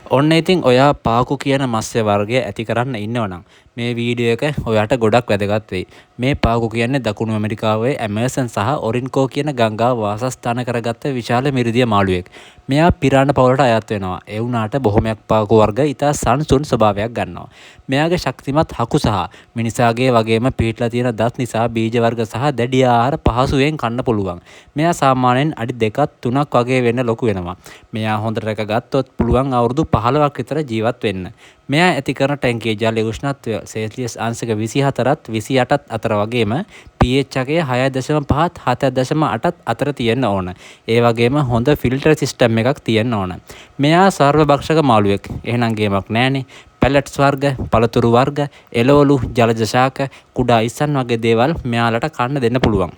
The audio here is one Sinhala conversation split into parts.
ඔන්න ඉතින් ඔයා පාකු කියන මත්ස්‍ය වර්ගය ඇති කරන්න ඉන්නවනම් මේ වීඩියෝ එක ඔයාට ගොඩක් වැදගත් වෙයි. මේ පාකු කියන්නේ දකුණු ඇමරිකාවේ ඇමර්සන් සහ ඔරින්කෝ කියන ගංගා වාසස්ථාන කරගත්ත විශාල මිරිදිය මාළුවෙක්. මෙයා පිරාණ පවුලට අයත් වෙනවා. ඒ වුණාට බොහොමයක් පාකු වර්ග ඉතා සංසුන් ස්වභාවයක් ගන්නවා. මෙයාගේ ශක්තිමත් හකු සහ මිනිසාගේ වගේම පිහිටලා තියෙන දත් නිසා බීජ වර්ග සහ දැඩි ආහාර පහසුවෙන් කන්න පුළුවන්. මෙයා සාමාන්‍යයෙන් අඩි 2ක් 3ක් වගේ වෙන්න ලොකු වෙනවා. මෙයා හොඳට රැකගත්තොත් පුළුවන් අවුරුදු 15ක් විතර ජීවත් වෙන්න. මෙයා ඇති කරන ටැංකියේ ජලයේ උෂ්ණත්වය සෙල්සියස් අංශක 24ත් 28ත් අතර වගේම pH එකය 6.5ත් 7.8ත් අතර තියෙන්න ඕන. ඒ වගේම හොඳ ෆිල්ටර් සිස්ටම් එකක් තියෙන්න ඕන. මෙයා සර්වභක්ෂක මාළුවෙක්. එහෙනම් ගේමක් නෑනේ. පැලට්ස් වර්ග, පළතුරු වර්ග, එළවලු, ජලජ ශාක, කුඩා ඉස්සන් වගේ දේවල් මෙයාලට කන්න දෙන්න පුළුවන්.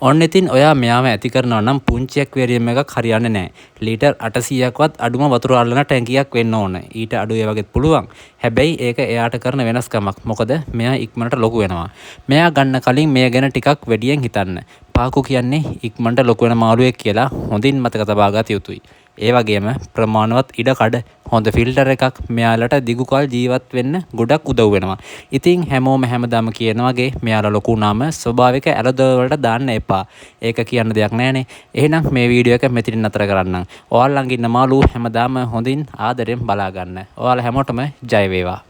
ඔන්න ඉතින් ඔයා මෙයාම ඇති කරනවා නම් පුංචි ඇක්වේරියම් එකක් හරියන්නේ නැහැ. ලීටර් 800ක්වත් අඩුම වතුර අල්ලන ටැංකියක් වෙන්න ඕන. ඊට අඩු ඒ වගේත් පුළුවන්. හැබැයි ඒක එයාට කරන වෙනස්කමක්. මොකද මෙයා ඉක්මනට ලොකු වෙනවා. මෙයා ගන්න කලින් මෙය ගැන ටිකක් වැඩියෙන් හිතන්න. පාකු කියන්නේ ඉක්මනට ලොකු වෙන මාළුවෙක් කියලා හොඳින් මතක තබා ගත යුතුයි. ඒ වගේම ප්‍රමාණවත් ඉඩකඩ හොඳ ෆිල්ටර් එකක් මෙයාලට දිගු කල් ජීවත් වෙන්න ගොඩක් උදව් වෙනවා. ඉතින් හැමෝම හැමදාම කියන වගේ මෙයාලා ලොකු වුණාම ස්වභාවික ඇලදොල වලට දාන්න එපා. ඒක කියන්න දෙයක් නැහැනේ. එහෙනම් මේ වීඩියෝ එක මෙතනින් නතර කරන්නම්. ඔයාලා ළඟ ඉන්න මාළු හැමදාම හොඳින් ආදරෙන් බලා ගන්න. ඔයාලා හැමෝටම ජය වේවා.